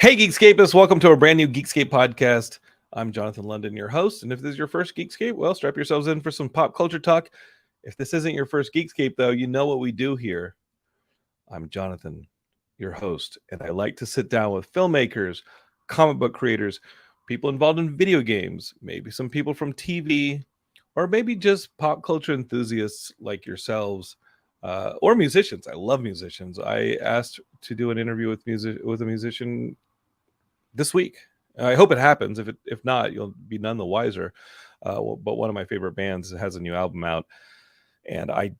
Hey, Geekscapists, welcome to a brand new Geekscape podcast. I'm Jonathan London, your host. And if this is your first Geekscape, well, strap yourselves in for some pop culture talk. If this isn't your first Geekscape, though, you know what we do here. I'm Jonathan, your host, and I like to sit down with filmmakers, comic book creators, people involved in video games, maybe some people from TV, or maybe just pop culture enthusiasts like yourselves. Or musicians. I love musicians. I asked to do an interview with a musician this week. I hope it happens. If not, you'll be none the wiser. But one of my favorite bands has a new album out, and I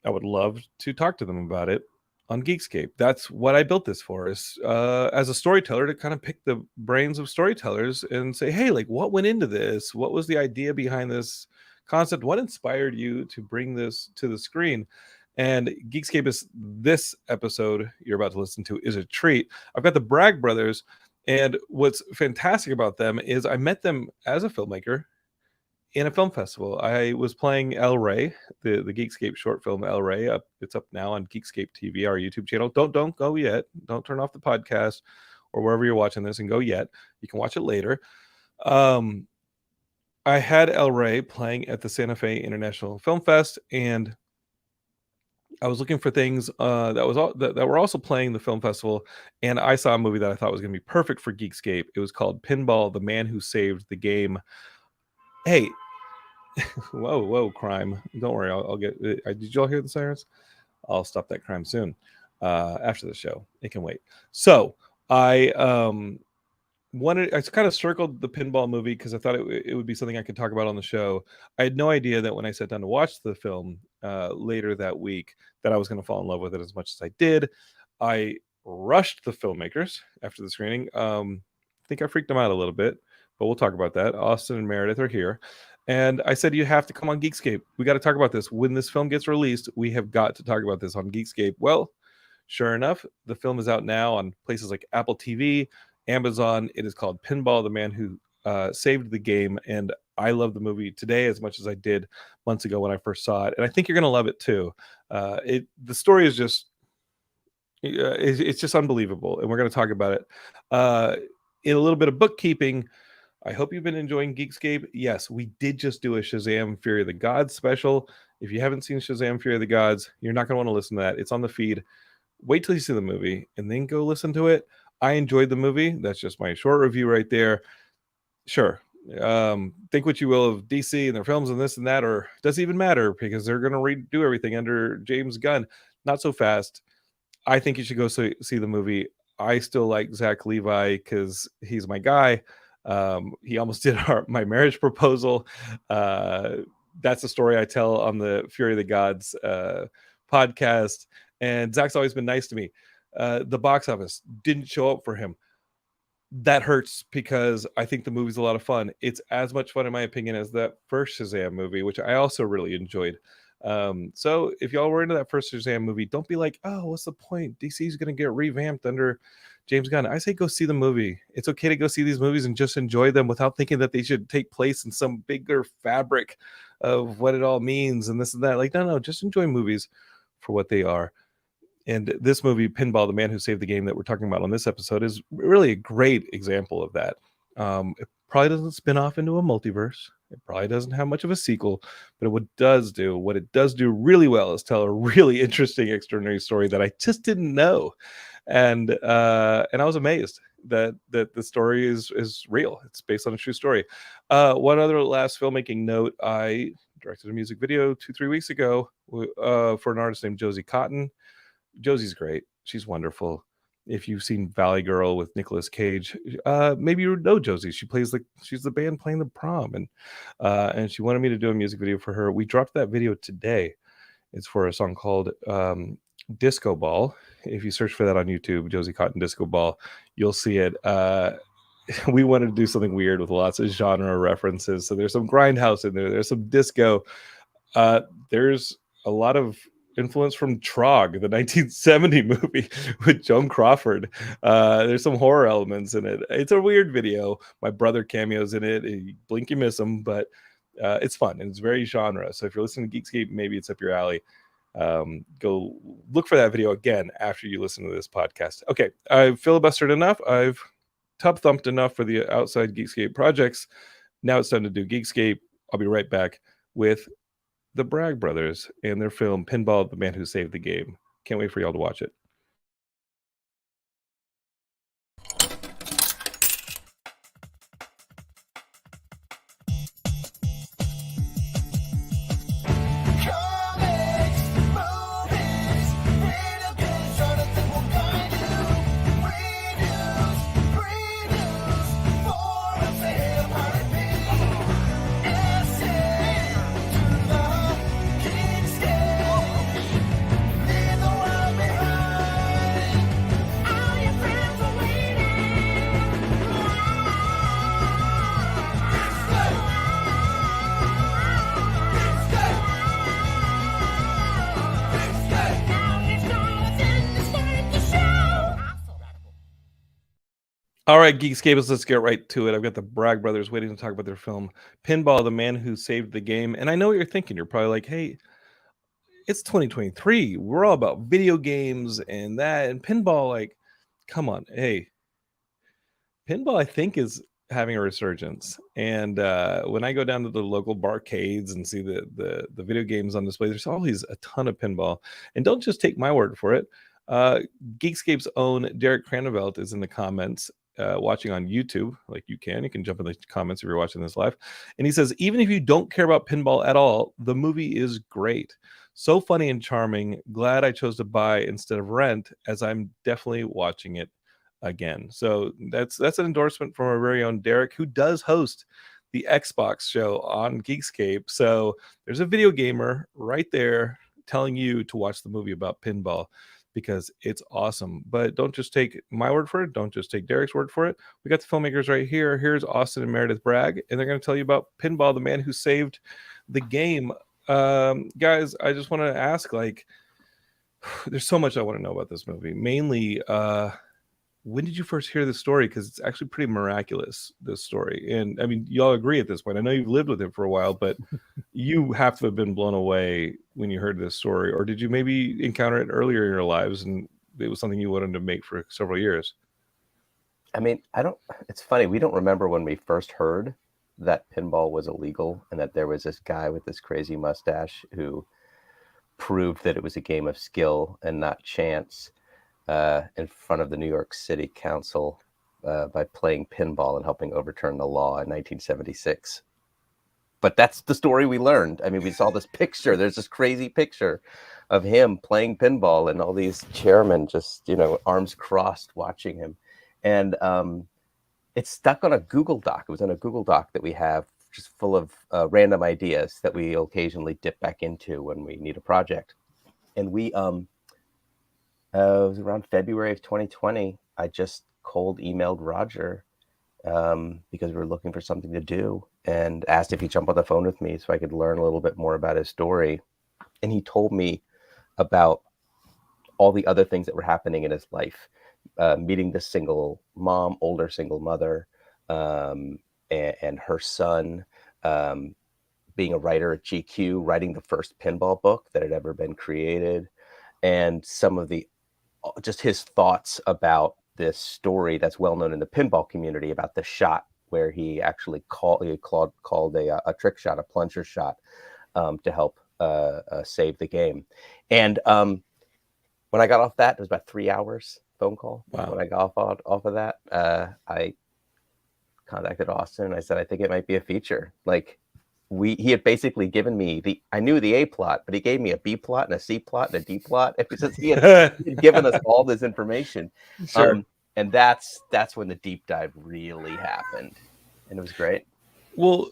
would love to talk to them about it on Geekscape. That's what I built this for, is as a storyteller, to kind of pick the brains of storytellers and say, hey, like, what went into this? What was the idea behind this concept? What inspired you to bring this to the screen? And Geekscape is this episode you're about to listen to is a treat. I've got the Bragg brothers. And what's fantastic about them is I met them as a filmmaker in a film festival. I was playing El Rey, the Geekscape short film El Rey. It's up now on Geekscape TV, our YouTube channel. Don't go yet. Don't turn off the podcast or wherever you're watching this and go yet. You can watch it later. I had El Rey playing at the Santa Fe International Film Fest, and I was looking for things that were also playing the film festival, and I saw a movie that I thought was going to be perfect for Geekscape. It was called Pinball: The Man Who Saved the Game. Hey, whoa, crime! Don't worry, I'll get. Did you all hear the sirens? I'll stop that crime soon. After the show, it can wait. So I I kind of circled the pinball movie because I thought it would be something I could talk about on the show. I had no idea that when I sat down to watch the film later that week that I was going to fall in love with it as much as I did. I rushed the filmmakers after the screening. I think I freaked them out a little bit, but we'll talk about that. Austin and Meredith are here. And I said, you have to come on Geekscape. We got to talk about this. When this film gets released, we have got to talk about this on Geekscape. Well, sure enough, the film is out now on places like Apple TV, Amazon. It is called Pinball: The Man Who Saved the Game, and I love the movie today as much as I did months ago when I first saw it, and I think you're going to love it too. The story is just it's just unbelievable, and we're going to talk about it in a little bit of bookkeeping. I hope you've been enjoying Geekscape. Yes, we did just do a Shazam Fury of the Gods special. If you haven't seen Shazam Fury of the Gods, you're not going to want to listen to that. It's on the feed. Wait till you see the movie and then go listen to it. I enjoyed the movie. That's just my short review right there. Sure. Think what you will of DC and their films and this and that, or does it even matter because they're going to redo everything under James Gunn. Not so fast. I think you should go see the movie. I still like Zach Levi because he's my guy. He almost did my marriage proposal. That's a story I tell on the Fury of the Gods podcast. And Zach's always been nice to me. The box office didn't show up for him. That hurts because I think the movie's a lot of fun. It's as much fun, in my opinion, as that first Shazam movie, which I also really enjoyed. So if y'all were into that first Shazam movie, don't be like, oh, what's the point? DC's going to get revamped under James Gunn. I say go see the movie. It's okay to go see these movies and just enjoy them without thinking that they should take place in some bigger fabric of what it all means and this and that. Like, no, just enjoy movies for what they are. And this movie, Pinball: The Man Who Saved the Game, that we're talking about on this episode, is really a great example of that. It probably doesn't spin off into a multiverse. It probably doesn't have much of a sequel, but what it does do really well is tell a really interesting extraordinary story that I just didn't know. And I was amazed that the story is real. It's based on a true story. One other last filmmaking note: I directed a music video 2-3 weeks ago for an artist named Josie Cotton. Josie's great. She's wonderful. If you've seen Valley Girl with Nicolas Cage, maybe you know Josie. She's the band playing the prom, and she wanted me to do a music video for her. We dropped that video today. It's for a song called Disco Ball. If you search for that on YouTube, Josie Cotton Disco Ball, you'll see it. We wanted to do something weird with lots of genre references. So there's some grindhouse in there. There's some disco. There's a lot of influence from Trog, the 1970 movie with Joan Crawford. There's some horror elements in it. It's a weird video. My brother cameos in it. You blink, you miss him, but it's fun and it's very genre. So if you're listening to Geekscape, maybe it's up your alley. Go look for that video again after you listen to this podcast. Okay, I've filibustered enough. I've tub thumped enough for the outside Geekscape projects. Now it's time to do Geekscape. I'll be right back with the Bragg brothers and their film Pinball, the Man Who Saved the Game. Can't wait for y'all to watch it. All right, Geekscapists, let's get right to it. I've got the Bragg brothers waiting to talk about their film, Pinball, the Man Who Saved the Game. And I know what you're thinking. You're probably like, hey, it's 2023. We're all about video games and that. And pinball, like, come on. Hey, pinball, I think, is having a resurgence. And when I go down to the local barcades and see the video games on display, there's always a ton of pinball. And don't just take my word for it. Geekscape's own Derek Cranevelt is in the comments watching on YouTube. Like you can jump in the comments if you're watching this live. And he says, even if you don't care about pinball at all, the movie is great. So funny and charming. Glad I chose to buy instead of rent, as I'm definitely watching it again. So that's an endorsement from our very own Derek, who does host the Xbox show on Geekscape. So there's a video gamer right there telling you to watch the movie about pinball, because it's awesome. But don't just take my word for it. Don't just take Derek's word for it. We got the filmmakers right here. Here's Austin and Meredith Bragg, and they're going to tell you about Pinball, the Man Who Saved the Game. Guys, I just want to ask, like, there's so much I want to know about this movie. Mainly, when did you first hear this story? Because it's actually pretty miraculous, this story. And I mean, y'all agree at this point. I know you've lived with him for a while, but you have to have been blown away when you heard this story. Or did you maybe encounter it earlier in your lives and it was something you wanted to make for several years? I mean, it's funny. We don't remember when we first heard that pinball was illegal and that there was this guy with this crazy mustache who proved that it was a game of skill and not chance. In front of the New York City Council by playing pinball and helping overturn the law in 1976. But that's the story we learned. I mean, we saw this picture. There's this crazy picture of him playing pinball and all these chairmen just, arms crossed watching him. And it's stuck on a Google Doc. It was on a Google Doc that we have just full of random ideas that we occasionally dip back into when we need a project. And we... it was around February of 2020. I just cold emailed Roger because we were looking for something to do and asked if he'd jump on the phone with me so I could learn a little bit more about his story. And he told me about all the other things that were happening in his life, meeting this single mom, older single mother, and her son, being a writer at GQ, writing the first pinball book that had ever been created, and some of just his thoughts about this story that's well known in the pinball community about the shot where he actually called a trick shot, a plunger shot, to help save the game. And when I got off that, it was about 3 hours phone call. Wow. When I got off of that, I contacted Austin and I said, I think it might be a feature. Like, he had basically given me I knew the A plot, but he gave me a B plot and a C plot and a D plot. It was just, he had given us all this information. Sure. And that's when the deep dive really happened. And it was great. Well,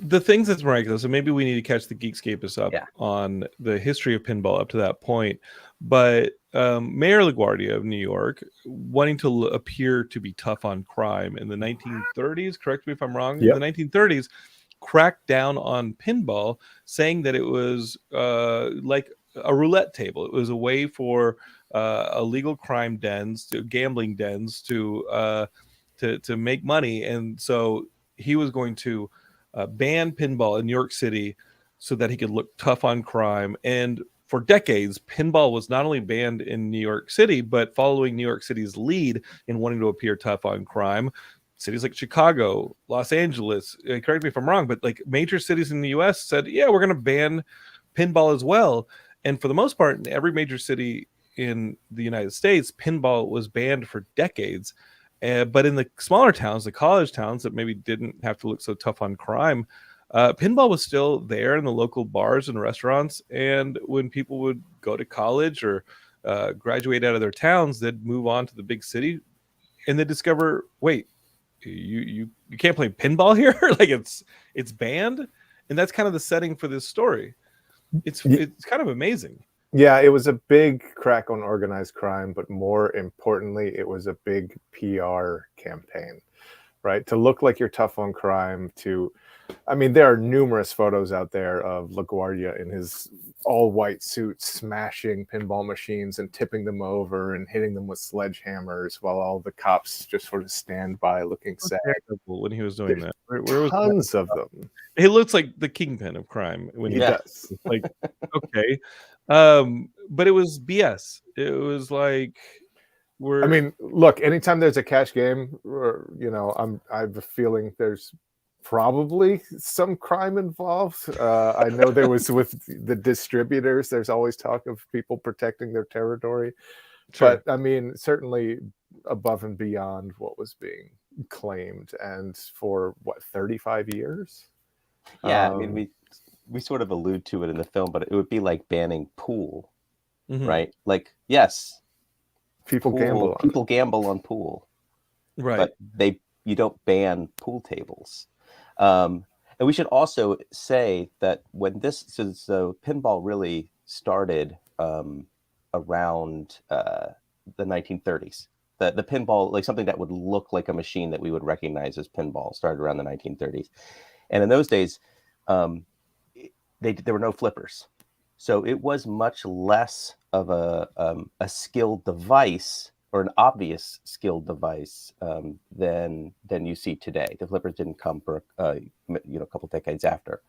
the things that's miraculous, and maybe we need to catch the Geekscapists up on the history of pinball up to that point. But Mayor LaGuardia of New York, wanting to appear to be tough on crime in the 1930s, correct me if I'm wrong, in the 1930s, cracked down on pinball, saying that it was like a roulette table. It was a way for illegal crime dens, gambling dens, to make money, and so he was going to ban pinball in New York City so that he could look tough on crime. And for decades, pinball was not only banned in New York City, but following New York City's lead in wanting to appear tough on crime, cities like Chicago, Los Angeles, correct me if I'm wrong, but like major cities in the US said, yeah, we're going to ban pinball as well. And for the most part, in every major city in the United States, pinball was banned for decades. But in the smaller towns, the college towns that maybe didn't have to look so tough on crime, pinball was still there in the local bars and restaurants. And when people would go to college or graduate out of their towns, they'd move on to the big city, and they discover, wait, you can't play pinball here. Like it's banned. And that's kind of the setting for this story. It's kind of amazing. Yeah, it was a big crack on organized crime, but more importantly, it was a big PR campaign, right? To look like you're tough on crime, I mean, there are numerous photos out there of LaGuardia in his all-white suit smashing pinball machines and tipping them over and hitting them with sledgehammers while all the cops just sort of stand by looking sad. When he was doing that. Where was tons of them. He looks like the kingpin of crime when he does. Like, okay. But it was BS. It was like I mean, look, anytime there's a cash game, or I have a feeling there's probably some crime involved. I know there was with the distributors, there's always talk of people protecting their territory. Sure. But I mean, certainly above and beyond what was being claimed, and for what, 35 years? Yeah, I mean, we sort of allude to it in the film, but it would be like banning pool, right? Like, yes, people gamble on pool, right? But you don't ban pool tables. And we should also say that when so pinball really started around the 1930s. The pinball, like something that would look like a machine that we would recognize as pinball, started around the 1930s. And in those days, there were no flippers. So it was much less of a skilled device, or an obvious skilled device, than you see today. The flippers didn't come for a couple decades after.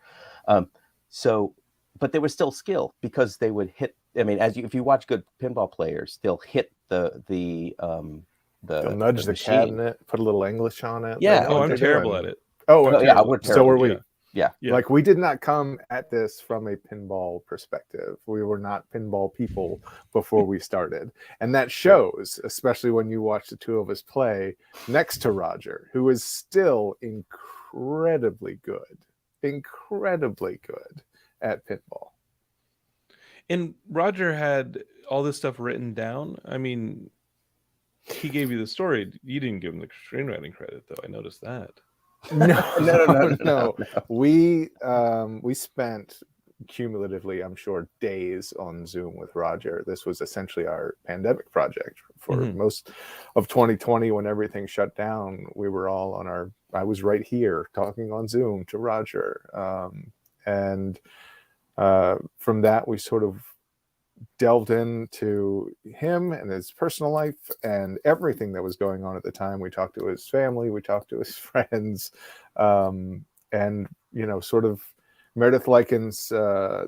But there was still skill, because they would hit. I mean, if you watch good pinball players, they'll hit they'll nudge the cabinet, put a little English on it. Yeah. I'm terrible at it. Yeah, we're terrible. So were we. Yeah. Like, we did not come at this from a pinball perspective. We were not pinball people before we started. And that shows, especially when you watch the two of us play next to Roger, who is still incredibly good at pinball. And Roger had all this stuff written down. I mean, he gave you the story. You didn't give him the screenwriting credit, though. I noticed that. No. We spent cumulatively, I'm sure, days on Zoom with Roger. This was essentially our pandemic project for most of 2020. When everything shut down, we were all I was right here talking on Zoom to Roger. And from that, we sort of delved into him and his personal life and everything that was going on at the time. We talked to his family, we talked to his friends, and sort of Meredith likens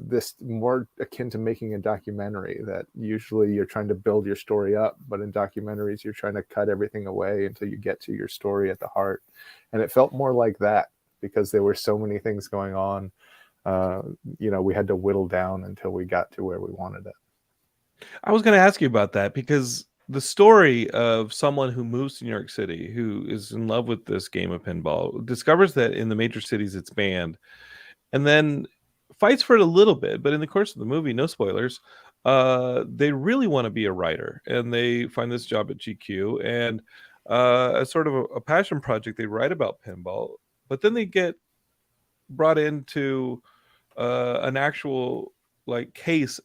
this more akin to making a documentary, that usually you're trying to build your story up, but in documentaries you're trying to cut everything away until you get to your story at the heart. And it felt more like that, because there were so many things going on. We had to whittle down until we got to where we wanted it. I was going to ask you about that, because the story of someone who moves to New York City, who is in love with this game of pinball, discovers that in the major cities it's banned, and then fights for it a little bit. But in the course of the movie, no spoilers, they really want to be a writer, and they find this job at GQ, and as sort of a passion project, they write about pinball. But then they get brought into an actual case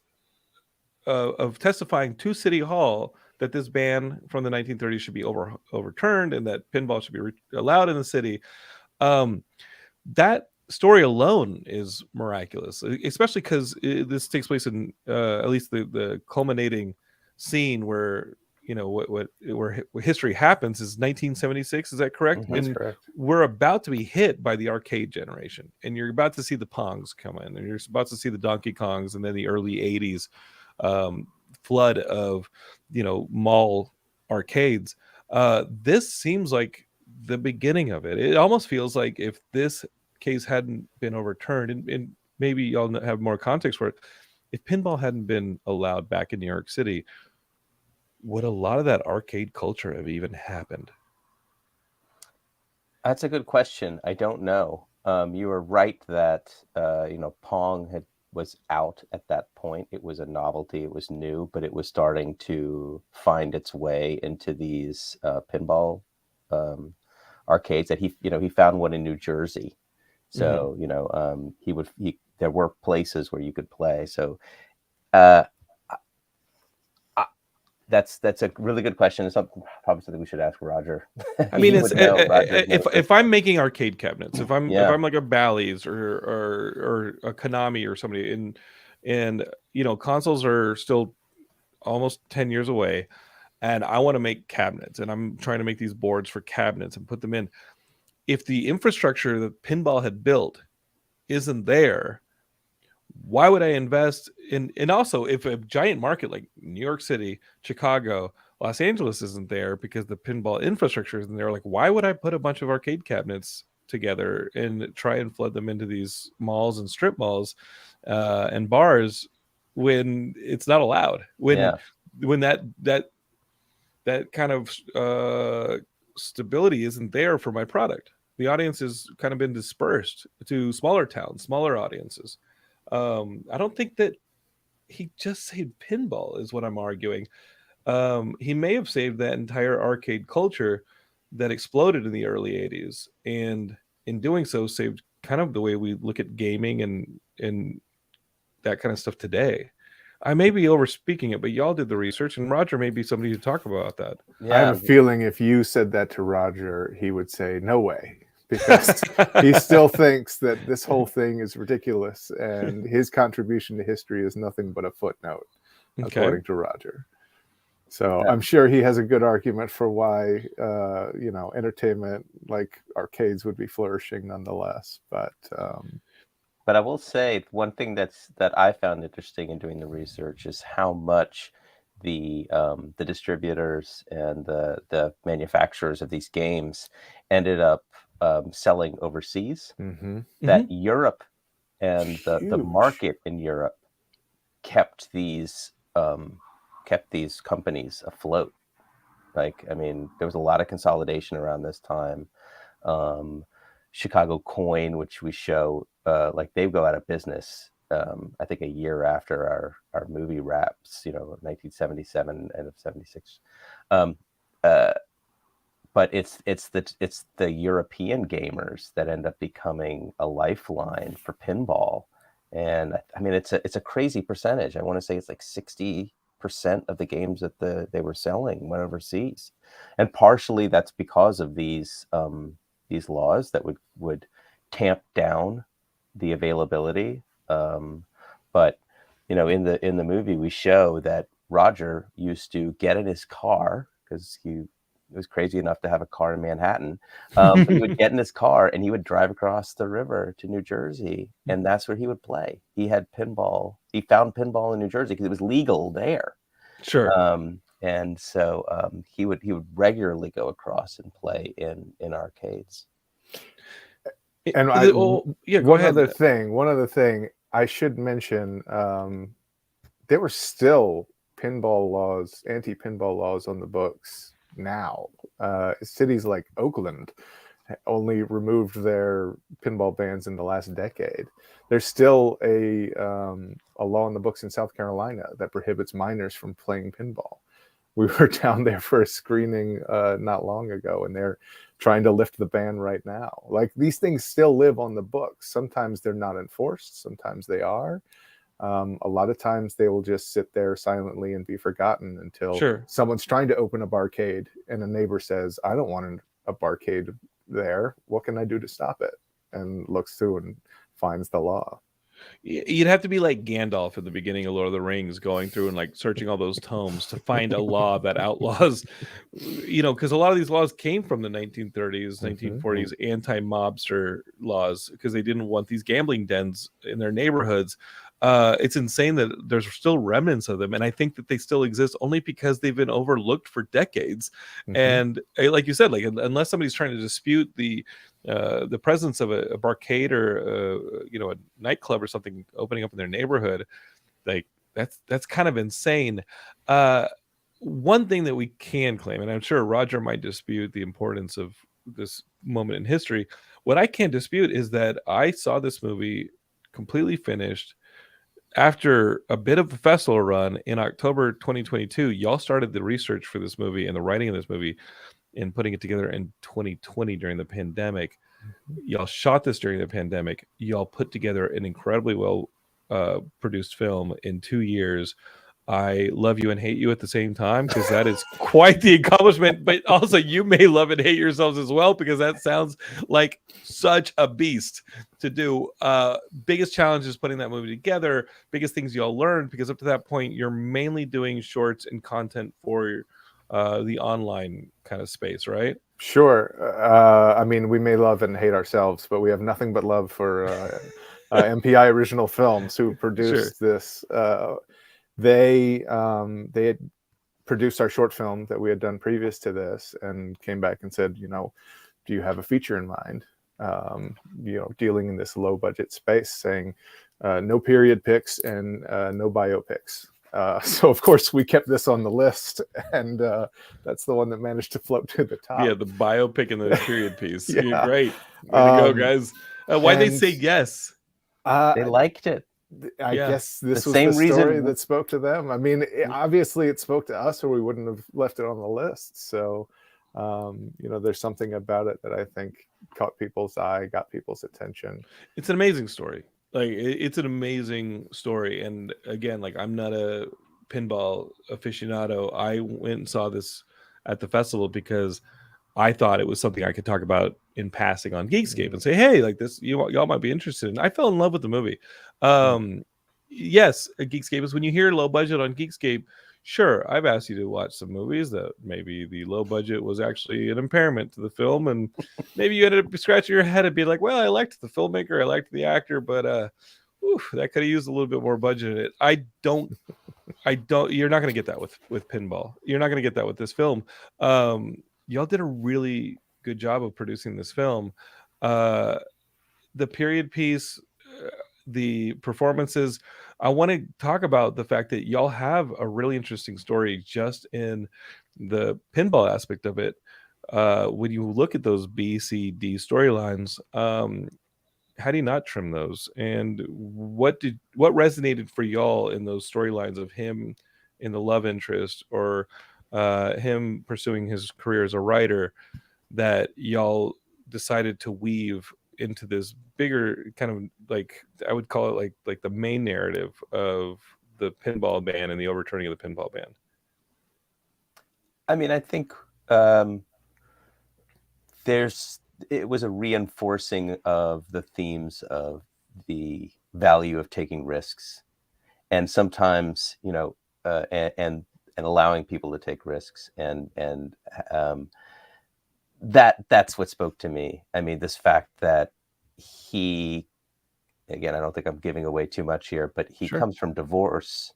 of testifying to City Hall that this ban from the 1930s should be overturned, and that pinball should be allowed in the city. That story alone is miraculous, especially because this takes place in at least the culminating scene where where history happens is 1976. Is that correct? Mhm. That's And correct. we're about to be hit by the arcade generation, and you're about to see the Pongs come in, and you're about to see the Donkey Kongs, and then the early 80s flood of mall arcades. This seems like the beginning of it. It almost feels like if this case hadn't been overturned, and maybe y'all have more context for it, if pinball hadn't been allowed back in New York City, would a lot of that arcade culture have even happened? That's a good question. I don't know. You were right that Pong was out at that point. It was a novelty. It was new, but it was starting to find its way into these pinball arcades. That he found one in New Jersey. So there were places where you could play. So uh, that's a really good question. It's probably something we should ask Roger. I mean, He it's would know. Roger knows if this. I'm making arcade cabinets, if I'm Yeah. like a Bally's or a Konami or somebody, and consoles are still almost 10 years away, and I want to make cabinets, and I'm trying to make these boards for cabinets and put them in. If the infrastructure that pinball had built isn't there, why would I invest in? And also, if a giant market like New York City, Chicago, Los Angeles isn't there because the pinball infrastructure isn't there, like, why would I put a bunch of arcade cabinets together and try and flood them into these malls and strip malls and bars when it's not allowed? When that kind of stability isn't there for my product. The audience has kind of been dispersed to smaller towns, smaller audiences. I don't think that he just saved pinball, is what I'm arguing. He may have saved that entire arcade culture that exploded in the early 80s, and in doing so, saved kind of the way we look at gaming and that kind of stuff today. I may be overspeaking it, but y'all did the research, and Roger may be somebody to talk about that. I have a feeling if you said that to Roger, he would say, no way, because he still thinks that this whole thing is ridiculous and his contribution to history is nothing but a footnote, according to Roger. So I'm sure he has a good argument for why, entertainment like arcades would be flourishing nonetheless. But I will say one thing that I found interesting in doing the research is how much the distributors and the manufacturers of these games ended up selling overseas. That Europe and the market in Europe kept these companies afloat. Like, I mean, there was a lot of consolidation around this time. Chicago Coin, which we show, like they go out of business. I think a year after our movie wraps, 1977, end of 76. But it's the European gamers that end up becoming a lifeline for pinball. And I mean, it's a crazy percentage. I want to say it's like 60% of the games that they were selling went overseas, and partially that's because of these laws that would tamp down the availability. But in the movie we show that Roger used to get in his car because he was crazy enough to have a car in Manhattan. But he would get in his car and he would drive across the river to New Jersey, and that's where he would play. He had pinball. He found pinball in New Jersey because it was legal there. Sure. And so he would regularly go across and play in arcades. And one other thing I should mention, there were still pinball laws, anti-pinball laws on the books now. Cities like Oakland only removed their pinball bans in the last decade. There's still a law on the books in South Carolina that prohibits minors from playing pinball. We were down there for a screening not long ago, and they're trying to lift the ban right now. Like, these things still live on the books. Sometimes they're not enforced. Sometimes they are. A lot of times they will just sit there silently and be forgotten until someone's trying to open a barcade and a neighbor says, I don't want a barcade there. What can I do to stop it? And looks through and finds the law. You'd have to be like Gandalf at the beginning of Lord of the Rings, going through and like searching all those tomes to find a law that outlaws, because a lot of these laws came from the 1930s, 1940s anti-mobster laws, because they didn't want these gambling dens in their neighborhoods. It's insane that there's still remnants of them, and I think that they still exist only because they've been overlooked for decades. And like you said, like unless somebody's trying to dispute the presence of a barcade or a nightclub or something opening up in their neighborhood, like that's kind of insane. One thing that we can claim, and I'm sure Roger might dispute the importance of this moment in history, what I can't dispute is that I saw this movie completely finished after a bit of a festival run in October 2022. Y'all started the research for this movie and the writing of this movie and putting it together in 2020 during the pandemic. Y'all shot this during the pandemic. Y'all put together an incredibly well produced film in 2 years. I love you and hate you at the same time, because that is quite the accomplishment. But also, you may love and hate yourselves as well, because that sounds like such a beast to do. Biggest challenge is putting that movie together. Biggest things y'all learned, because up to that point, you're mainly doing shorts and content for the online kind of space, right? Sure. I mean, we may love and hate ourselves, but we have nothing but love for MPI Original Films, who produced this. They had produced our short film that we had done previous to this, and came back and said, do you have a feature in mind? Dealing in this low budget space, saying no period pics and no biopics. So of course we kept this on the list, and that's the one that managed to float to the top. Yeah, the biopic and the period piece. You're great. Way to go, guys. Why'd they say yes? They liked it. I guess this was the story that spoke to them. I mean, obviously it spoke to us, or we wouldn't have left it on the list. So, there's something about it that I think caught people's eye, got people's attention. It's an amazing story. Like, it's an amazing story. And again, like, I'm not a pinball aficionado. I went and saw this at the festival because I thought it was something I could talk about in passing on Geekscape and say, hey, like this, y'all might be interested in. I fell in love with the movie. Yes, Geekscape is when you hear low budget on Geekscape. Sure, I've asked you to watch some movies that maybe the low budget was actually an impairment to the film, and maybe you ended up scratching your head and be like, well, I liked the filmmaker, I liked the actor, but that could have used a little bit more budget in it. I don't. You're not going to get that with Pinball. You're not going to get that with this film. Y'all did a really good job of producing this film. The period piece, the performances. I want to talk about the fact that y'all have a really interesting story just in the pinball aspect of it. When you look at those B, C, D storylines, how do you not trim those? And what resonated for y'all in those storylines of him in the love interest, or him pursuing his career as a writer, that y'all decided to weave into this bigger kind of, like, I would call it like the main narrative of the pinball ban and the overturning of the pinball ban? I mean, I think it was a reinforcing of the themes of the value of taking risks, and sometimes, and allowing people to take risks, and that's what spoke to me. I mean, this fact that he, again, I don't think I'm giving away too much here, but he comes from divorce.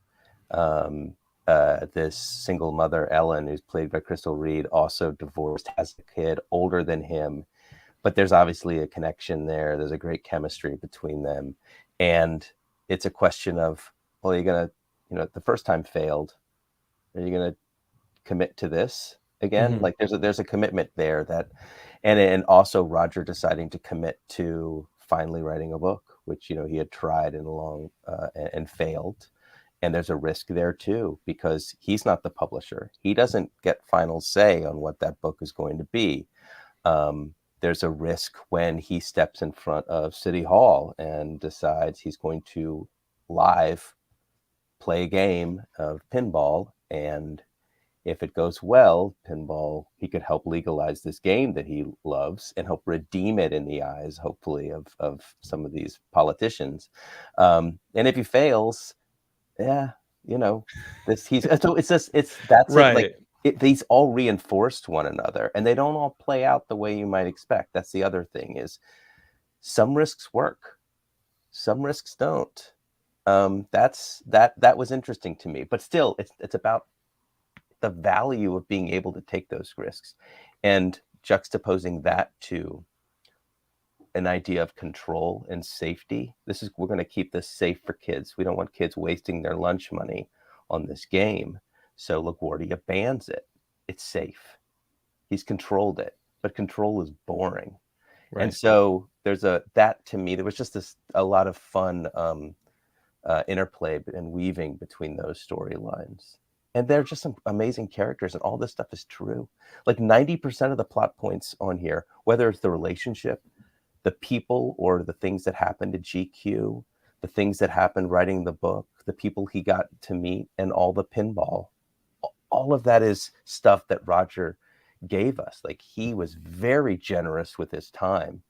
This single mother, Ellen, who's played by Crystal Reed, also divorced, has a kid older than him, but there's obviously a connection there. There's a great chemistry between them, and it's a question of, well, you're gonna, the first time failed, are you gonna commit to this again? Like there's a commitment there, that, and also Roger deciding to commit to finally writing a book, which he had tried and failed, and there's a risk there too, because he's not the publisher. He doesn't get final say on what that book is going to be. There's a risk when he steps in front of City Hall and decides he's going to live play a game of pinball, and if it goes well, Pinball, he could help legalize this game that he loves and help redeem it in the eyes, hopefully, of some of these politicians. And if he fails, yeah, he's so it's just that's it. Right. Like these all reinforced one another, and they don't all play out the way you might expect. That's the other thing is some risks work, some risks don't. That was interesting to me, but still, it's about the value of being able to take those risks and juxtaposing that to an idea of control and safety. We're going to keep this safe for kids. We don't want kids wasting their lunch money on this game. So LaGuardia bans it. It's safe. He's controlled it, but control is boring. Right. And so that to me, there was just a lot of fun interplay and weaving between those storylines. And they're just some amazing characters, and all this stuff is true. Like 90% of the plot points on here, whether it's the relationship, the people, or the things that happened to GQ, the things that happened writing the book, the people he got to meet, and all the pinball, all of that is stuff that Roger gave us. Like, he was very generous with his time.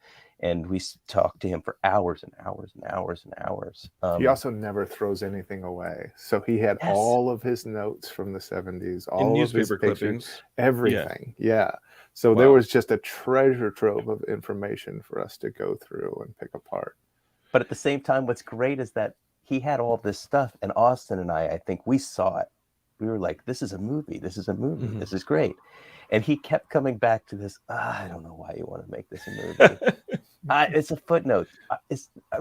And we talked to him for hours and hours and hours and hours. He also never throws anything away. So he had all of his notes from the 70s, all of his pictures, everything. Yeah. So there was just a treasure trove of information for us to go through and pick apart. But at the same time, what's great is that he had all this stuff. And Austin and I think we saw it. We were like, this is a movie. This is a movie. Mm-hmm. This is great. And he kept coming back to this. I don't know why you want to make this a movie. It's a footnote.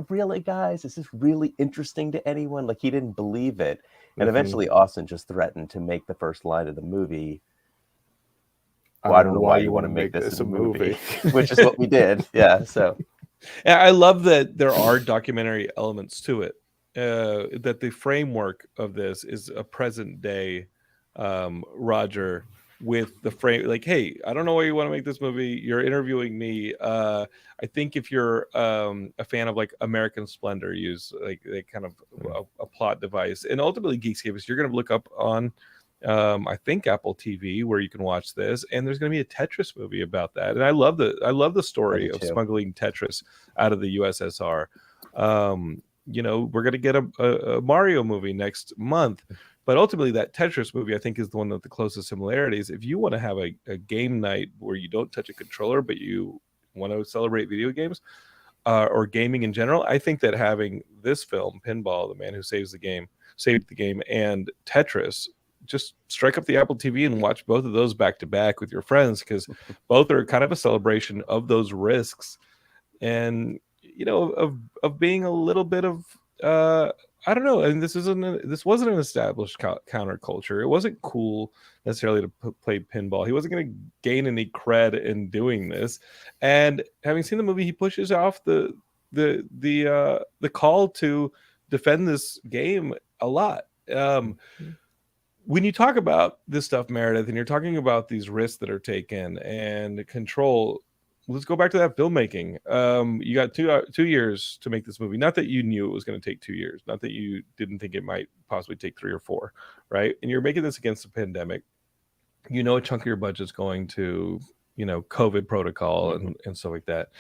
Really, guys, is this really interesting to anyone? Like, he didn't believe it. And eventually Austin just threatened to make the first line of the movie. Well, I don't know why you want to make this a movie. Which is what we did. Yeah. So, and I love that there are documentary elements to it. That the framework of this is a present day Roger, with the frame, like, hey, I don't know why you want to make this movie. You're interviewing me. I think if you're a fan of like American Splendor, use like kind of a plot device, and ultimately Geekscape is you're going to look up on I think Apple TV where you can watch this, and there's going to be a Tetris movie about that. And I love the story of smuggling Tetris out of the USSR. We're going to get a Mario movie next month. But ultimately, that Tetris movie, I think, is the one with the closest similarities. If you want to have a game night where you don't touch a controller, but you want to celebrate video games or gaming in general, I think that having this film, Pinball, The Man Who Saved the Game, and Tetris, just strike up the Apple TV and watch both of those back to back with your friends, because both are kind of a celebration of those risks and, of being a little bit of... I don't know. And this wasn't an established counterculture. It wasn't cool necessarily to play pinball. He wasn't going to gain any cred in doing this. And having seen the movie, he pushes off the call to defend this game a lot. When you talk about this stuff, Meredith, and you're talking about these risks that are taken and control, let's go back to that filmmaking. You got 2 years to make this movie. Not that you knew it was going to take 2 years. Not that you didn't think it might possibly take 3 or 4, right? And you're making this against a pandemic. A chunk of your budget's going to, COVID protocol and stuff like that.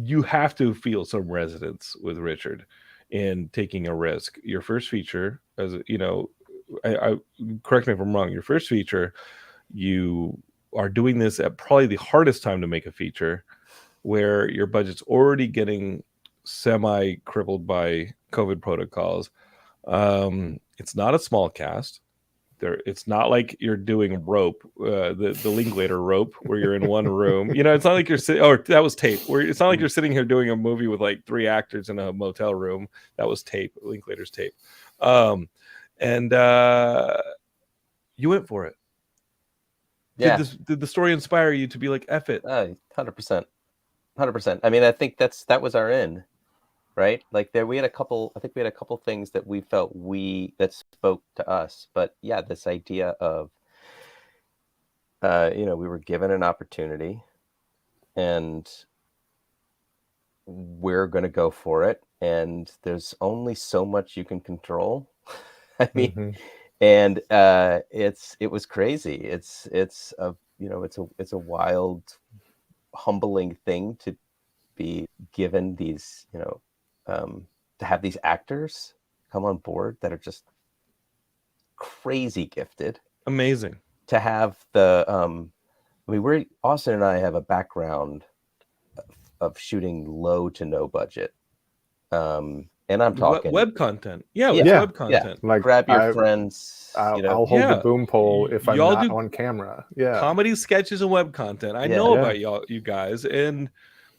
You have to feel some resonance with Richard in taking a risk. Your first feature, as I correct me if I'm wrong. Your first feature, you are doing this at probably the hardest time to make a feature, where your budget's already getting semi-crippled by COVID protocols. It's not a small cast. It's not like you're doing Rope, the Linklater Rope, where you're in one room. It's not like you're sitting... Oh, that was Tape. It's not like you're sitting here doing a movie with like 3 actors in a motel room. That was Tape, Linklater's Tape. And you went for it. Yeah. Did the story inspire you to be like, F it? 100%. I mean, I think that was our end, right? Like, we had a couple things that we felt that spoke to us. But yeah, this idea of, we were given an opportunity and we're going to go for it. And there's only so much you can control. I mean, Mhm. and it was crazy. It's a it's a wild, humbling thing to be given these to have these actors come on board that are just crazy gifted. Amazing. To have the I mean, Austin and I have a background of shooting low to no budget, and I'm talking Web content. Yeah, Yeah. it's web yeah, content. Like grab your friends, I'll hold the Yeah. boom pole if I'm Y'all not do on camera. Yeah. comedy sketches and web content. I Yeah. know Yeah. about you guys, and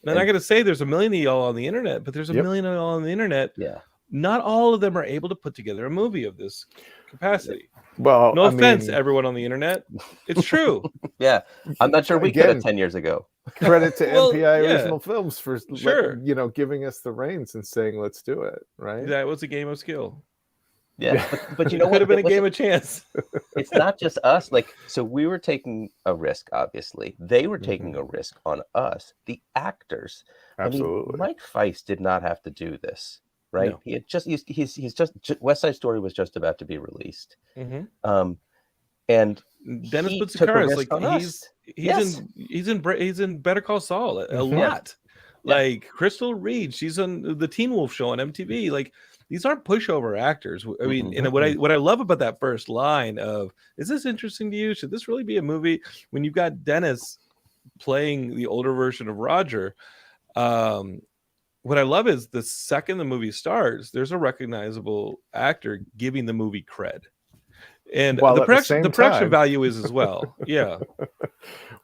I And- gotta say, there's a million of y'all on the internet, but there's a Yep. million of y'all on the internet. yeah. Not all of them are able to put together a movie of this capacity. Well, No I offense, mean, everyone on the internet. It's true. Yeah, I'm not sure we could have Again, 10 years ago. credit to Well, MPI yeah. Original Films for Sure. giving us the reins and saying let's do it, right? That was a game of skill. Yeah, but you It know could what? have been a It wasn't- game of chance. It's not just us. Like, so we were taking a risk, obviously. They were taking a risk on us, the actors. Absolutely. I mean, Mike Feist did not have to do this, right? No. He had just he's just West Side Story was just about to be released. Mm-hmm. And Dennis he took a Boutsikaris, risk like on us. Yes. he's in Better Call Saul a Mhm. lot. Yeah. Like Crystal Reed, she's on the Teen Wolf show on MTV. Like these aren't pushover actors. I mean, Mhm. and what I love about that first line of "Is this interesting to you? Should this really be a movie?" When you've got Dennis playing the older version of Roger, what I love is the second the movie starts, there's a recognizable actor giving the movie cred. And While the at the same production time- value is as well. Yeah.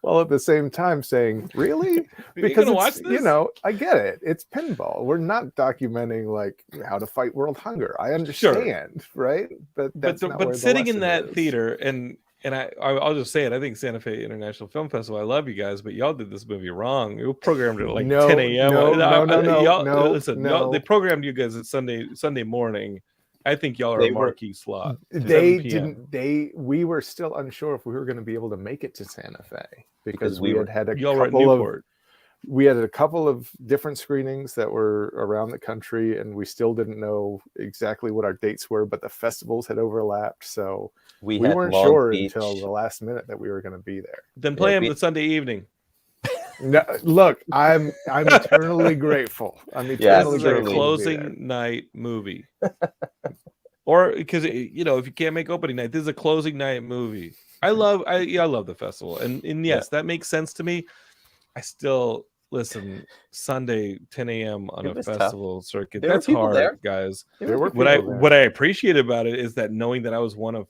While at the same time saying, really? You're Because gonna watch it's, this? I get it. It's pinball. We're not documenting like how to fight world hunger. I understand, right? But that's not where but the sitting in lesson that is. theater and I'll just say it. I think Santa Fe International Film Festival. I love you guys, but y'all did this movie wrong. You programmed it at like No, 10 a.m. no, Y'all, no, listen, no. y'all, they programmed you guys at Sunday morning. I think y'all are They a were- marquee slot. They 7 p.m. didn't. We were still unsure if we were going to be able to make it to Santa Fe because we had a Y'all were at couple of Newport. we had a couple of different screenings that were around the country, and we still didn't know exactly what our dates were, but the festivals had overlapped, so we had weren't Long sure Beach. until the last minute that we were going to be there. Then play them we- the Sunday evening. No, look, I'm eternally grateful. I'm This eternally is a grateful to be there. closing night movie. Or because if you can't make opening night, this is a closing night movie. I love the festival, and yes, that makes sense to me. I still listen Sunday 10 a.m. on It a was tough. festival circuit. There were That's people hard, there. guys. There were What I people there. what I appreciate about it is that knowing that I was one of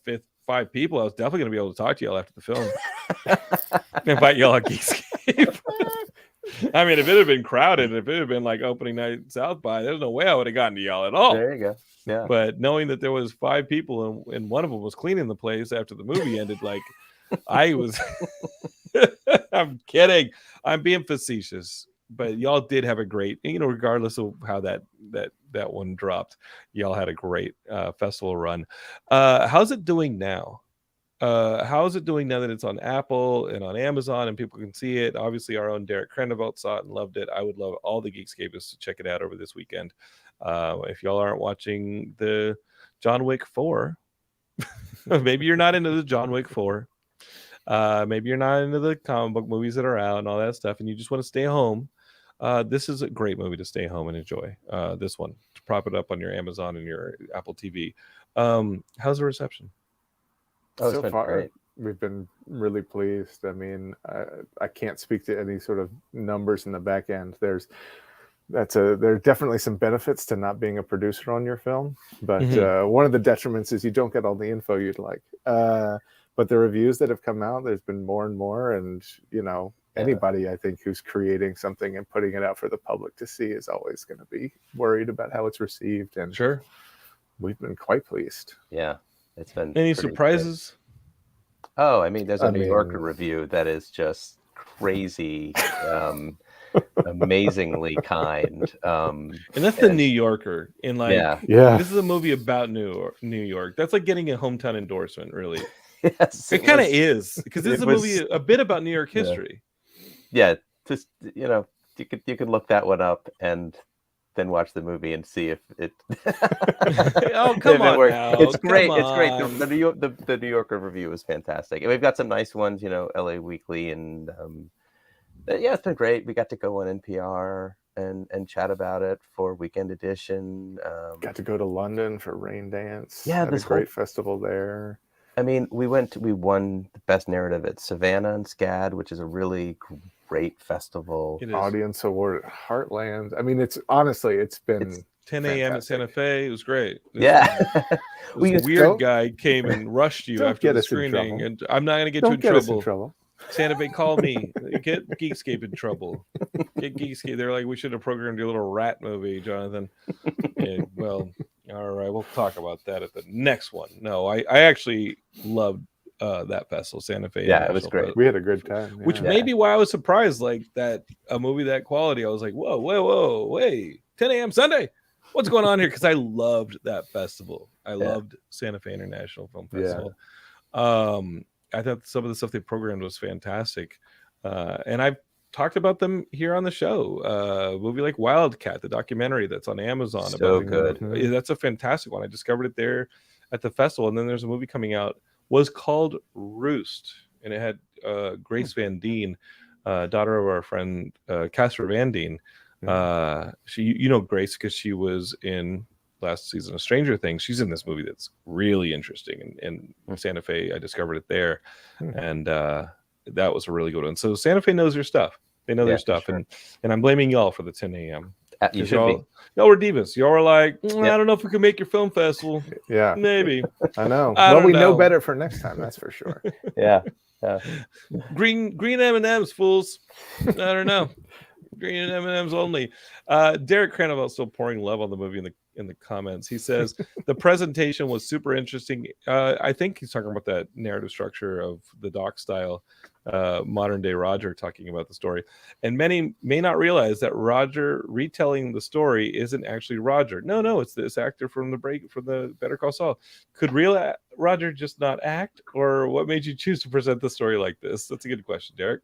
5 people, I was definitely going to be able to talk to y'all after the film. Invite y'all on Geekscape. I mean, if it had been crowded, if it had been like opening night South by, there's no way I would have gotten to y'all at all. There you go. Yeah. But knowing that there was 5 people and one of them was cleaning the place after the movie ended, like I was. I'm kidding. I'm being facetious. But y'all did have a great, regardless of how that one dropped, y'all had a great festival run. How's it doing now? How is it doing now that it's on Apple and on Amazon and people can see it? Obviously, our own Derek Krenevelt saw it and loved it. I would love all the Geekscapists to check it out over this weekend. If y'all aren't watching the John Wick 4, maybe you're not into the John Wick 4. Maybe you're not into the comic book movies that are out and all that stuff, and you just want to stay home. This is a great movie to stay home and enjoy. This one, to prop it up on your Amazon and your Apple TV. How's the reception? Oh, So it's been far, great. we've been really pleased. I mean, I can't speak to any sort of numbers in the back end. There are definitely some benefits to not being a producer on your film, but one of the detriments is you don't get all the info you'd like. But the reviews that have come out, there's been more and more, and anybody I think who's creating something and putting it out for the public to see is always going to be worried about how it's received, and Sure. we've been quite pleased. Yeah. It's been Any pretty surprises? great. Oh, I mean, there's a New Yorker review that is just crazy, amazingly kind. And that's the New Yorker. In like, Yeah. this is a movie about New York. That's like getting a hometown endorsement, really. Yes, It kind of is, because this is a was- movie a bit about New York history. Yeah, just you can look that one up, and then watch the movie and see if it. Oh, come on works. now. It's great. Come It's great. on. The New Yorker review is fantastic, and we've got some nice ones. LA Weekly, and yeah, it's been great. We got to go on NPR and chat about it for Weekend Edition. Got to go to London for Rain Dance. Yeah, had a great festival there. I mean, we won the best narrative at Savannah and SCAD, which is a really great festival. Audience award at Heartland. I mean, it's been 10 a.m. at Santa Fe. It was great. Yeah. This weird guy came and rushed you after the screening, and I'm not going to get you in trouble. Santa Fe, call me. Get Geekscape in trouble. Get Geekscape. They're like, we should have programmed your little rat movie, Jonathan. Yeah, well, all right, we'll talk about that at the next one. No, I actually loved that festival, Santa Fe. Yeah, it was great. We had a good time. Yeah. Which may be why I was surprised, like that a movie that quality. I was like, whoa, wait, 10 a.m. Sunday. What's going on here? Because I loved that festival. I loved Santa Fe International Film Festival. I thought some of the stuff they programmed was fantastic. And I've talked about them here on the show. A movie like Wildcat, the documentary that's on Amazon. So good. That's a fantastic one. I discovered it there at the festival. And then there's a movie coming out, was called Roost. And it had Grace Van Dien, daughter of our friend Casper Van Dien. She, Grace, because she was in last season of Stranger Things. She's in this movie that's really interesting, and Santa Fe, I discovered it there, and that was a really good one. So Santa Fe knows your stuff. They know their stuff, sure. and I'm blaming y'all for the 10 a.m. You should be. Y'all were divas. Y'all were like, I don't know if we can make your film festival. Yeah, maybe. I know. Well, we know better for next time. That's for sure. Yeah. Green M&Ms, fools. I don't know. Green M&Ms only. Derek Cranival still pouring love on the movie in the comments. He says the presentation was super interesting. I think he's talking about that narrative structure of the doc style, modern day Roger talking about the story. And many may not realize that Roger retelling the story isn't actually Roger. No, it's this actor from the Better Call Saul. Could real Roger just not act, or what made you choose to present the story like this? That's a good question, Derek.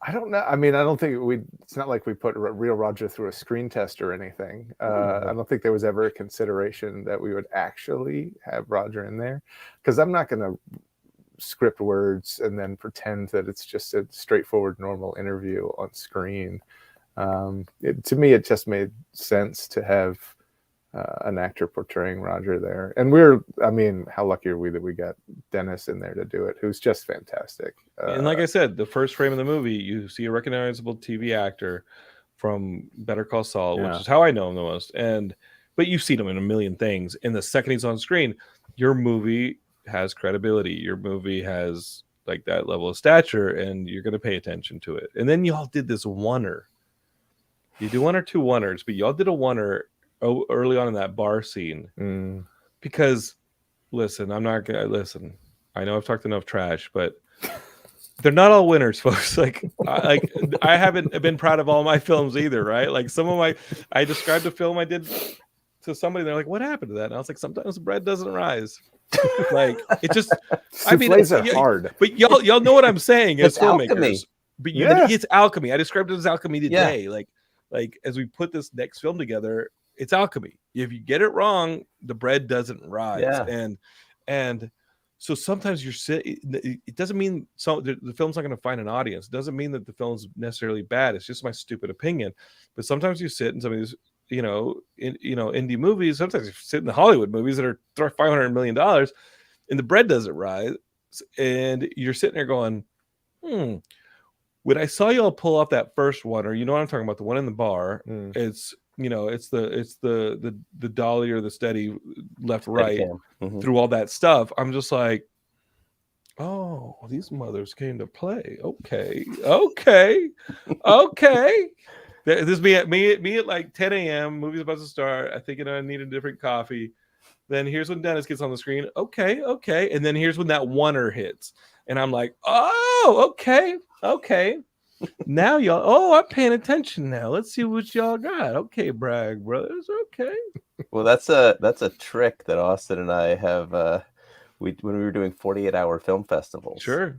I don't know. I mean, I don't think it's not like we put real Roger through a screen test or anything. I don't think there was ever a consideration that we would actually have Roger in there, because I'm not going to script words and then pretend that it's just a straightforward, normal interview on screen. To me, it just made sense to have an actor portraying Roger there. And how lucky are we that we got Dennis in there to do it, who's just fantastic. And like I said, the first frame of the movie, you see a recognizable TV actor from Better Call Saul, which is how I know him the most. But you've seen him in a million things. And the second he's on screen, your movie has credibility. Your movie has like that level of stature, and you're going to pay attention to it. And then y'all did this oneer. You do one or two oneers, but y'all did a oneer early on in that bar scene. Because listen, I'm not gonna listen. I know I've talked enough trash, but they're not all winners, folks. I haven't been proud of all my films either, right? Like I described a film I did to somebody, and they're like, what happened to that? And I was like, sometimes the bread doesn't rise. Like it just souffles are hard. But y'all know what I'm saying as filmmakers. Alchemy. But it's alchemy. I described it as alchemy today. Like as we put this next film together, it's alchemy. If you get it wrong, the bread doesn't rise. And so sometimes it doesn't mean the film's not going to find an audience. It doesn't mean that the film's necessarily bad. It's just my stupid opinion. But sometimes you sit in some of these, indie movies. Sometimes you sit in the Hollywood movies that are $500 million, and the bread doesn't rise. And you're sitting there going, when I saw y'all pull off that first one, or you know what I'm talking about, the one in the bar, it's the dolly or the steady left right through all that stuff. I'm just like, oh, these mothers came to play. Okay. This me at like 10 a.m. Movie's about to start. I think I need a different coffee. Then here's when Dennis gets on the screen. Okay. And then here's when that oneer hits, and I'm like, oh, okay. Now y'all, I'm paying attention now. Let's see what y'all got. Okay, Bragg brothers. Okay. Well, that's a trick that Austin and I have. When we were doing 48-hour film festivals, sure.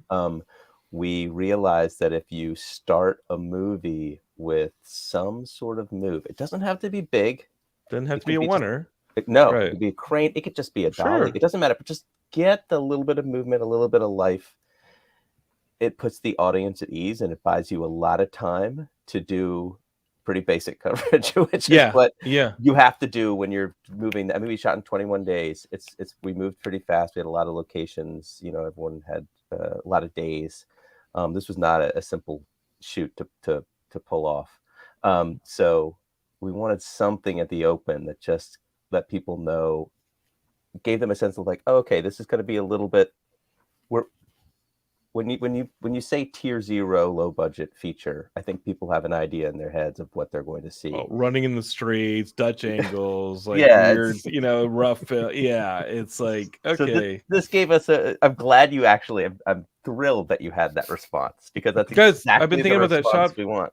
We realized that if you start a movie with some sort of move. It doesn't have to be big. Doesn't have It to be could a be just- oneer. No, Right. it could be a crane. It could just be a dolly. Sure. It doesn't matter, but just get the little bit of movement, a little bit of life. It puts the audience at ease, and it buys you a lot of time to do pretty basic coverage, which is what you have to do when you're moving. I mean, we shot in 21 days. We moved pretty fast. We had a lot of locations. You know, everyone had a lot of days. This was not a simple shoot to pull off. So we wanted something at the open that just let people know, gave them a sense of like, oh, okay, this is going to be a little bit. When you say tier 0 low budget feature, I think people have an idea in their heads of what they're going to see. Oh, running in the streets, Dutch angles, like Yeah, weird, rough. Yeah, it's like, okay. So this gave us I'm glad you actually. I'm thrilled that you had that response, because that's exactly I've been thinking the about that shot we want.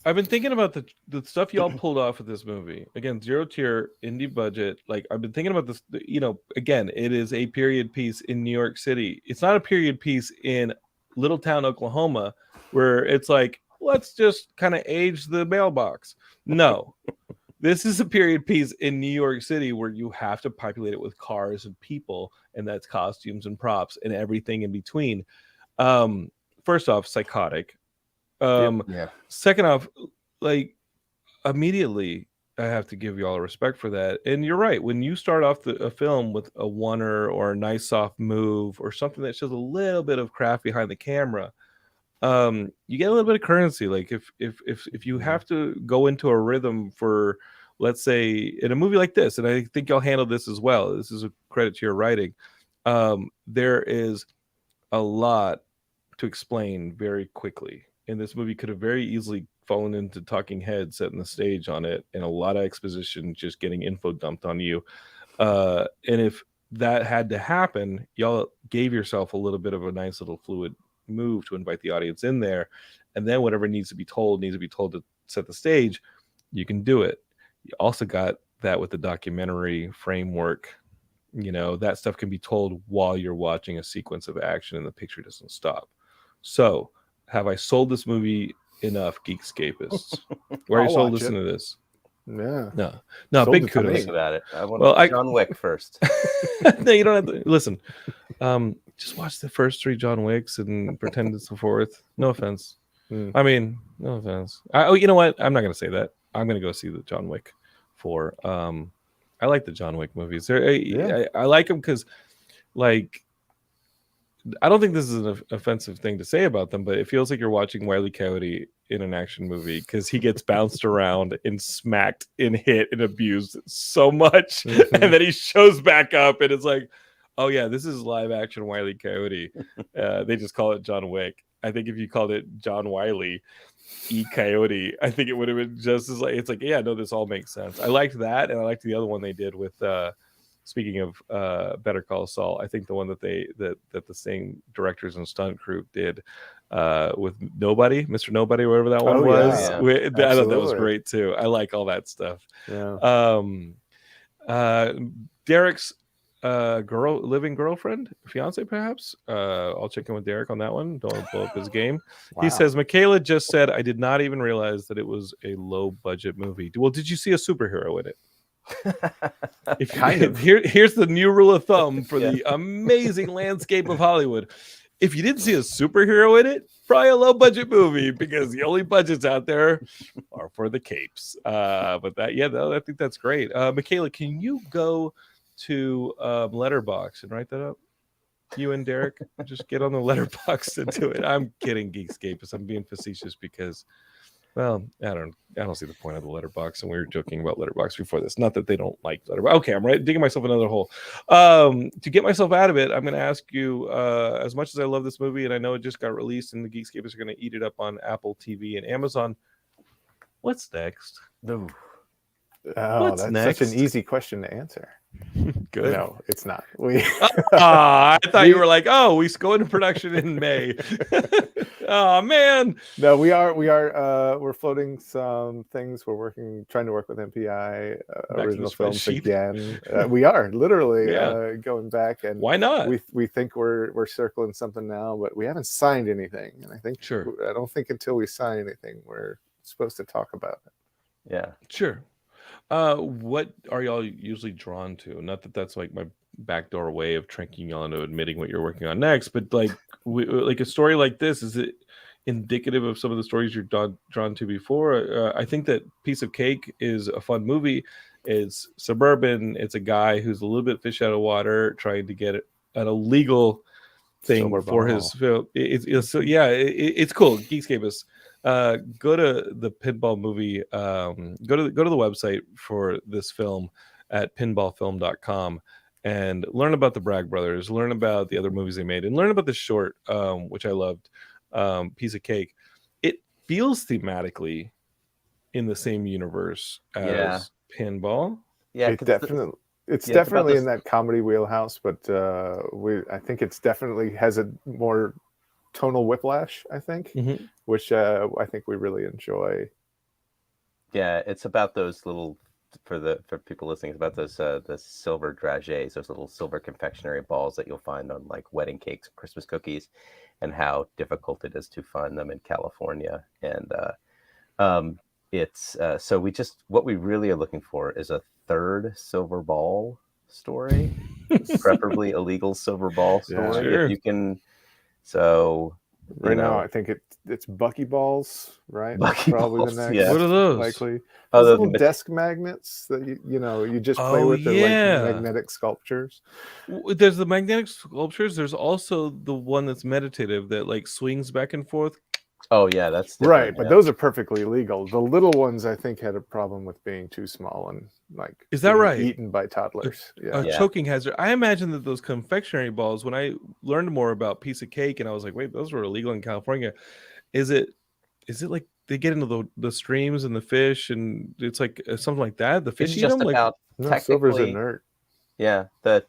I've been thinking about the stuff y'all pulled off with this movie. Again, 0 tier, indie budget. Like, I've been thinking about this. Again, it is a period piece in New York City. It's not a period piece in Little Town, Oklahoma, where it's like, let's just kind of age the mailbox. No, this is a period piece in New York City where you have to populate it with cars and people, and that's costumes and props and everything in between. First off, psychotic. Second off, like, immediately I have to give you all respect for that. And you're right, when you start off a film with a oneer or a nice soft move or something that shows a little bit of craft behind the camera, you get a little bit of currency. Like, if you have to go into a rhythm for, let's say, in a movie like this, and I think y'all handled this as well, this is a credit to your writing, there is a lot to explain very quickly. And this movie could have very easily fallen into talking heads setting the stage on it, and a lot of exposition just getting info dumped on you. And if that had to happen, y'all gave yourself a little bit of a nice little fluid move to invite the audience in there. And then whatever needs to be told to set the stage. You can do it. You also got that with the documentary framework. That stuff can be told while you're watching a sequence of action and the picture doesn't stop. So, have I sold this movie enough, Geekscapists? Where are you sold listening to this? Yeah. No, Sold big Kudos kudos. about it. I want John Wick first. No, you don't have to listen. Just watch the first 3 John Wicks and pretend it's the 4th. No offense. I mean, no offense. You know what? I'm not going to say that. I'm going to go see the John Wick 4. I like the John Wick movies. I like them because, like, I don't think this is an offensive thing to say about them, but it feels like you're watching Wile E. Coyote in an action movie, because he gets bounced around and smacked and hit and abused so much, and then he shows back up, and it's like, oh yeah, this is live action Wile E. Coyote. They just call it John Wick. I think if you called it John Wiley E. Coyote, I think it would have been just as like, it's like, yeah, no, this all makes sense. I liked that, and I liked the other one they did with speaking of Better Call Saul, I think the one that the same directors and stunt crew did with Mr. Nobody, whatever that one was. Yeah. I thought that was great too. I like all that stuff. Yeah. Derek's living girlfriend, fiance, perhaps. I'll check in with Derek on that one. Don't blow up his game. Wow. He says, Michaela just said, I did not even realize that it was a low budget movie. Well, did you see a superhero in it? Here's the new rule of thumb for the amazing landscape of Hollywood. If you didn't see a superhero in it, probably a low budget movie, because the only budgets out there are for the capes. But I think that's great. Michaela, can you go to Letterbox and write that up? You and Derek just get on the Letterbox and do it. I'm kidding, Geekscapists. I'm being facetious because, well, I don't see the point of the Letterbox, and we were joking about Letterbox before this. Not that they don't like Letterbox. Okay, I'm digging myself another hole. To get myself out of it, I'm going to ask you, as much as I love this movie, and I know it just got released, and the Geekscapists are going to eat it up on Apple TV and Amazon, what's next? That's such an easy question to answer. Good. No, it's not. I thought you were like, we go into production in May. Oh man. No, we're floating some things. We're trying to work with MPI original films again. We are literally going back, and why not? We think we're circling something now, but we haven't signed anything. And I think I don't think until we sign anything we're supposed to talk about it. Yeah. Sure. What are y'all usually drawn to? Not that that's like my backdoor way of tricking y'all into admitting what you're working on next, but like like a story like this, is it indicative of some of the stories you're drawn to before? I think that Piece of Cake is a fun movie. It's suburban. It's a guy who's a little bit fish out of water trying to get an illegal thing Silver for ball. his film. It's cool. Geekscape is go to the pinball movie. Go to the website for this film at pinballfilm.com and learn about the Bragg brothers, learn about the other movies they made, and learn about the short, which I loved, Piece of Cake. It feels thematically in the same universe as Pinball. Yeah. It definitely. It's Yeah, it's about definitely this- in that comedy wheelhouse, but I think it's definitely has a more tonal whiplash, I think, Mhm. which I think we really enjoy. Yeah, it's about those little for people listening. It's about those the silver dragées, those little silver confectionery balls that you'll find on like wedding cakes, and Christmas cookies, and how difficult it is to find them in California. And it's so what we really are looking for is a third silver ball story, preferably a legal silver ball Yeah. story Sure. if you can. So Right now, I think it's buckyballs, right? That's Bucky probably balls, the next. yeah. What are those? Likely. Oh, Those the little desk magnets that you just play Oh, with. They're yeah. like magnetic sculptures. There's the magnetic sculptures. There's also the one that's meditative that like swings back and forth. Oh yeah, that's different, Right, but yeah. those are perfectly legal. The little ones, I think, had a problem with being too small and like Is that being right? eaten by toddlers. Yeah. A choking hazard. I imagine that those confectionery balls, when I learned more about Piece of Cake and I was like, wait, those were illegal in California. Is it like they get into the streams and the fish and it's like something like that? The fish It's eat just them? Like, about No, silver's technically, inert. yeah, that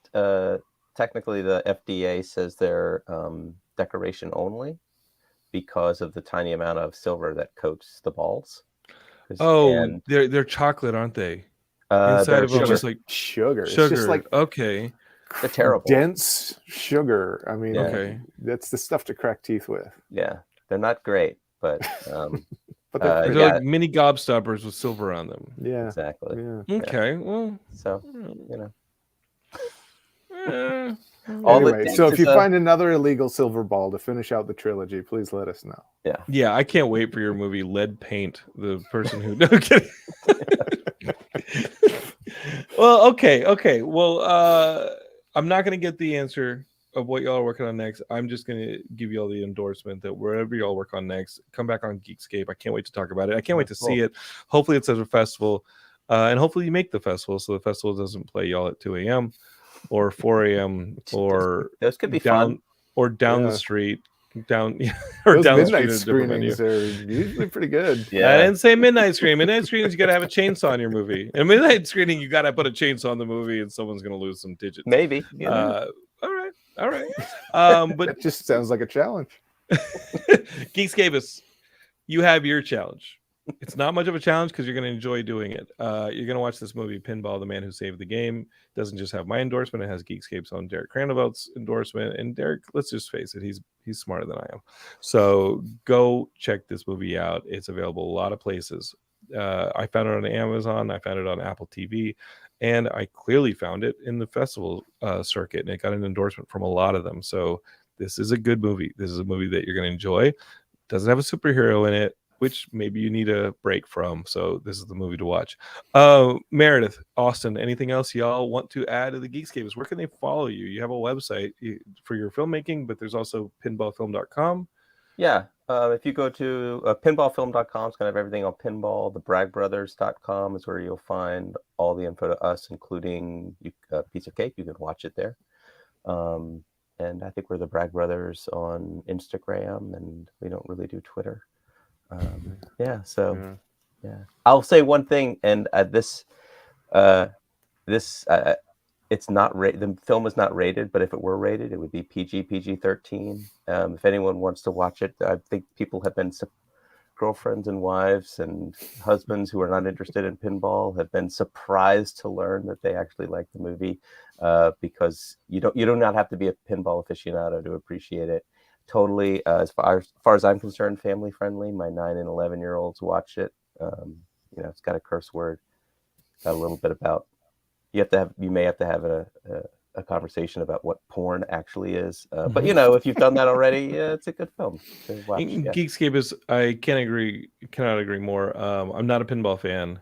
technically the FDA says they're decoration only because of the tiny amount of silver that coats the balls. And they're chocolate, aren't they? they're Inside of them, sugar. just like Sugar. It's sugar. just like Okay. They're terrible. dense sugar. I mean, Yeah. Okay. that's the stuff to crack teeth with. Yeah, they're not great, but But they're pretty. They're yeah, like mini gobstoppers with silver on them. Yeah. exactly. Yeah. Okay. Well, So you know, eh, all it Anyway, takes so if is you a- find another illegal silver ball to finish out the trilogy, please let us know. yeah, I can't wait for your movie Lead Paint. The person who no kidding. Well, okay. Well, I'm not gonna get the answer of what y'all are working on next. I'm just gonna give y'all the endorsement that wherever y'all work on next, come back on Geekscape. I can't wait to talk about it. I can't wait to see it. Hopefully, it's at a festival, and hopefully you make the festival so the festival doesn't play y'all at 2 a.m. or 4 a.m. or those could be down fun. or down the Yeah. street, down or Those down the midnight street at a different venue. screenings are usually pretty good. I Yeah, didn't say midnight screening. Midnight screenings, you got to have a chainsaw in your movie. In a midnight screening, you got to put a chainsaw in the movie, and someone's going to lose some digits. maybe. You know. All right. But That just sounds like a challenge. Geekscape, you have your challenge. It's not much of a challenge because you're going to enjoy doing it. You're going to watch this movie, Pinball, The Man Who Saved the Game. It doesn't just have my endorsement. It has Geekscape's own Derek Crandevelt's endorsement. And Derek, let's just face it, he's smarter than I am. So go check this movie out. It's available a lot of places. I found it on Amazon. I found it on Apple TV. And I clearly found it in the festival circuit. And it got an endorsement from a lot of them. So this is a good movie. This is a movie that you're going to enjoy. Doesn't have a superhero in it, which maybe you need a break from. So this is the movie to watch. Meredith, Austin, anything else y'all want to add to the Geekscape? Where can they follow you? You have a website for your filmmaking, but there's also pinballfilm.com. Yeah, if you go to pinballfilm.com, it's going to have everything on pinball. The braggbrothers.com is where you'll find all the info to us, including Piece of Cake. You can watch it there. And I think we're the Bragg Brothers on Instagram, and we don't really do Twitter. Yeah. I'll say one thing, and it's not the film is not rated, but if it were rated, it would be PG-13. If anyone wants to watch it, I think people have been girlfriends and wives and husbands who are not interested in pinball have been surprised to learn that they actually like the movie, because you do not have to be a pinball aficionado to appreciate it. totally, as far as I'm concerned, family friendly. My 9 and 11-year-olds watch it. It's got a curse word, got a little bit about. You may have to have a conversation about what porn actually is. But if you've done that already, it's a good film to watch. Yeah. Geekscape is, I cannot agree more. I'm not a pinball fan.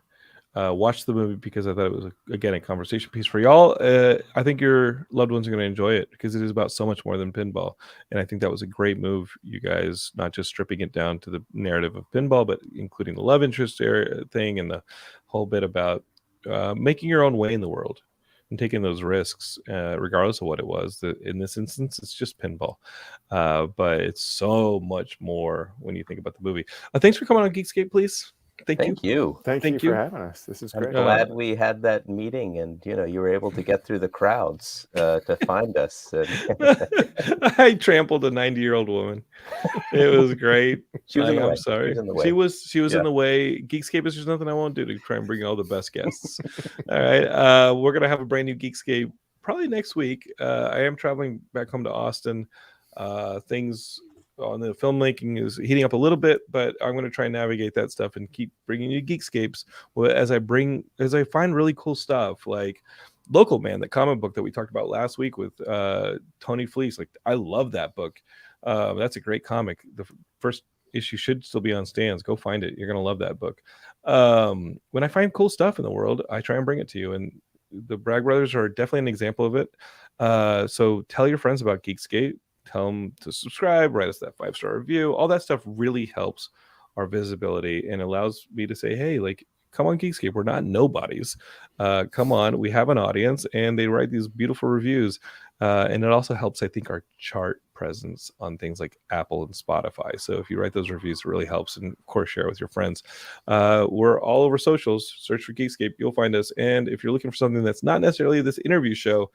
Watch the movie because I thought it was again a conversation piece for y'all. I think your loved ones are going to enjoy it because it is about so much more than pinball, and I think that was a great move. You guys not just stripping it down to the narrative of pinball, but including the love interest thing and the whole bit about making your own way in the world and taking those risks, regardless of what it was. In this instance, it's just pinball, but it's so much more when you think about the movie. Thanks for coming on Geekscape, please. Thank you. Thank you for having us. This is great. I'm glad we had that meeting, and you were able to get through the crowds to find us. I trampled a 90-year-old woman. It was great. She was in the way. I'm sorry. She was in the way. Geekscape is just nothing I won't do to try and bring all the best guests. All right. We're gonna have a brand new Geekscape probably next week. I am traveling back home to Austin. Things on the filmmaking is heating up a little bit, but I'm going to try and navigate that stuff and keep bringing you Geekscapes as I find really cool stuff like Local Man, the comic book that we talked about last week with Tony Fleece. Like, I love that book. That's a great comic. The first issue should still be on stands. Go find it. You're going to love that book. When I find cool stuff in the world, I try and bring it to you, and the Bragg brothers are definitely an example of it. So tell your friends about Geekscape. Tell them to subscribe, write us that 5-star review. All that stuff really helps our visibility and allows me to say, hey, like, come on Geekscape. We're not nobodies. Come on. We have an audience, and they write these beautiful reviews. And it also helps, I think, our chart presence on things like Apple and Spotify. So if you write those reviews, it really helps. And of course, share with your friends. We're all over socials. Search for Geekscape. You'll find us. And if you're looking for something that's not necessarily this interview show,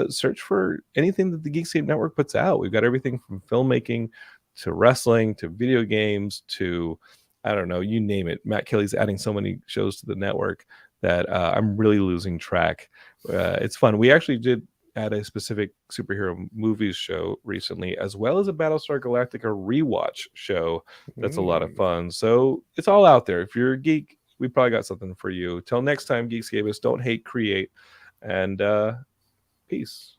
search for anything that the Geekscape Network puts out. We've got everything from filmmaking to wrestling to video games to, I don't know, you name it. Matt Kelly's adding so many shows to the network that I'm really losing track. It's fun. We actually did add a specific superhero movies show recently, as well as a Battlestar Galactica rewatch show. That's a lot of fun. So it's all out there. If you're a geek, we probably got something for you. Till next time, Geekscapists, don't hate, create, and peace.